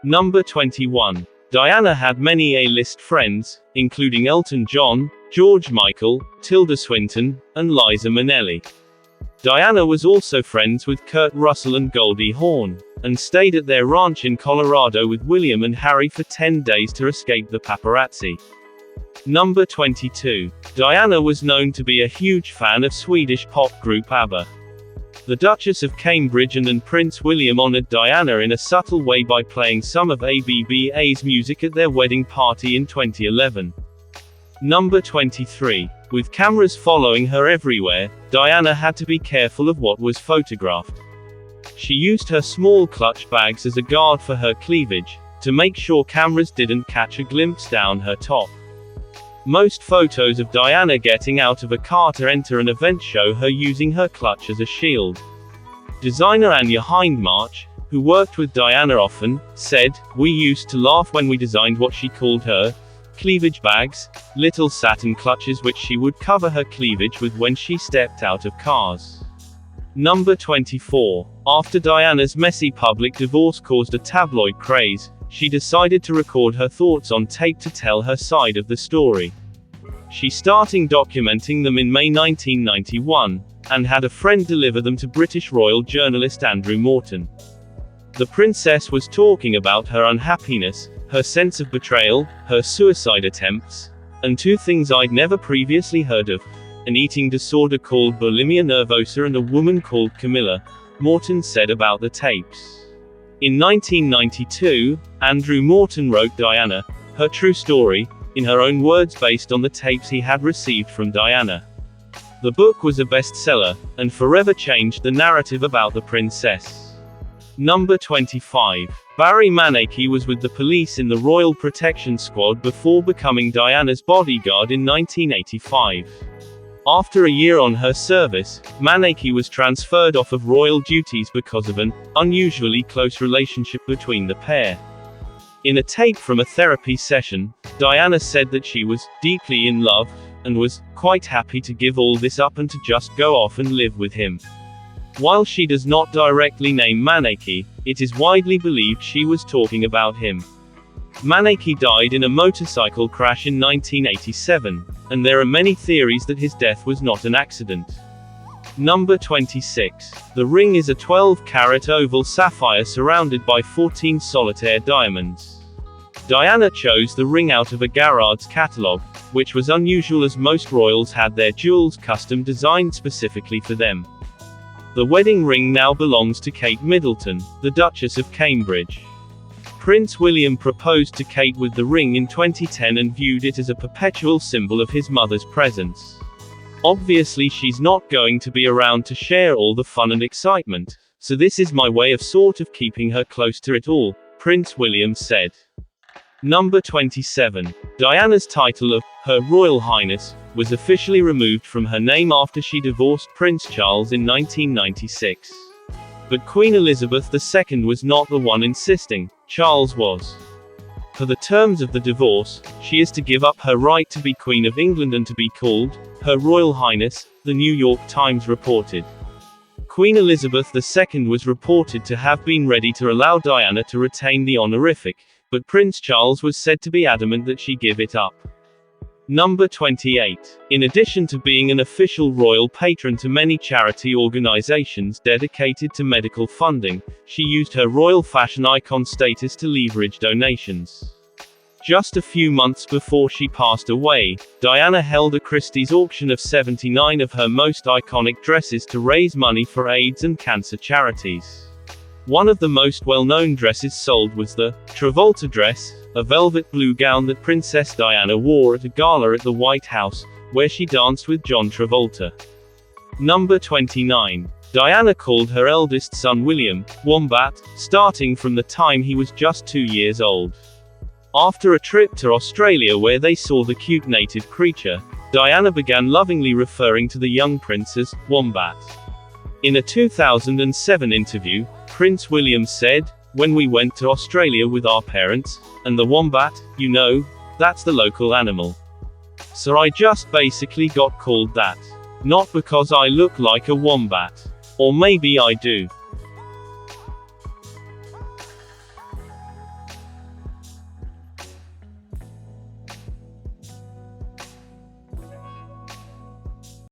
Number 21. Diana had many A-list friends, including Elton John, George Michael, Tilda Swinton, and Liza Minnelli. Diana was also friends with Kurt Russell and Goldie Hawn, and stayed at their ranch in Colorado with William and Harry for 10 days to escape the paparazzi. Number 22. Diana was known to be a huge fan of Swedish pop group ABBA. The Duchess of Cambridge and Prince William honored Diana in a subtle way by playing some of ABBA's music at their wedding party in 2011. Number 23. With cameras following her everywhere, Diana had to be careful of what was photographed. She used her small clutch bags as a guard for her cleavage, to make sure cameras didn't catch a glimpse down her top. Most photos of Diana getting out of a car to enter an event show her using her clutch as a shield. Designer Anya Hindmarch, who worked with Diana often, said, "We used to laugh when we designed what she called her cleavage bags, little satin clutches which she would cover her cleavage with when she stepped out of cars." Number 24. After Diana's messy public divorce caused a tabloid craze, she decided to record her thoughts on tape to tell her side of the story. She started documenting them in May 1991, and had a friend deliver them to British royal journalist Andrew Morton. The princess was talking about her unhappiness, her sense of betrayal, her suicide attempts, and two things I'd never previously heard of: an eating disorder called bulimia nervosa and a woman called Camilla, Morton said about the tapes. In 1992, Andrew Morton wrote Diana, her true story, in her own words based on the tapes he had received from Diana. The book was a bestseller, and forever changed the narrative about the princess. Number 25. Barry Manaki was with the police in the Royal Protection Squad before becoming Diana's bodyguard in 1985. After a year on her service, Manaki was transferred off of royal duties because of an unusually close relationship between the pair. In a tape from a therapy session, Diana said that she was deeply in love, and was quite happy to give all this up and to just go off and live with him. While she does not directly name Manaki, it is widely believed she was talking about him. Manaki died in a motorcycle crash in 1987, and there are many theories that his death was not an accident. Number 26. The ring is a 12-carat oval sapphire surrounded by 14 solitaire diamonds. Diana chose the ring out of a Garrard's catalogue, which was unusual as most royals had their jewels custom designed specifically for them. The wedding ring now belongs to Kate Middleton, the Duchess of Cambridge. Prince William proposed to Kate with the ring in 2010 and viewed it as a perpetual symbol of his mother's presence. Obviously she's not going to be around to share all the fun and excitement, so this is my way of sort of keeping her close to it all, Prince William said. Number 27. Diana's title of Her Royal Highness was officially removed from her name after she divorced Prince Charles in 1996. But Queen Elizabeth II was not the one insisting, Charles was. Per the terms of the divorce, she is to give up her right to be Queen of England and to be called Her Royal Highness, the New York Times reported. Queen Elizabeth II was reported to have been ready to allow Diana to retain the honorific, but Prince Charles was said to be adamant that she give it up. Number 28. In addition to being an official royal patron to many charity organizations dedicated to medical funding, she used her royal fashion icon status to leverage donations. Just a few months before she passed away, Diana held a Christie's auction of 79 of her most iconic dresses to raise money for AIDS and cancer charities. One of the most well-known dresses sold was the Travolta dress, a velvet blue gown that Princess Diana wore at a gala at the White House, where she danced with John Travolta. Number 29. Diana called her eldest son William, Wombat, starting from the time he was just 2 years old. After a trip to Australia where they saw the cute native creature, Diana began lovingly referring to the young prince as Wombat. In a 2007 interview, Prince William said, "When we went to Australia with our parents, and the wombat, you know, that's the local animal. So I just basically got called that. Not because I look like a wombat. Or maybe I do.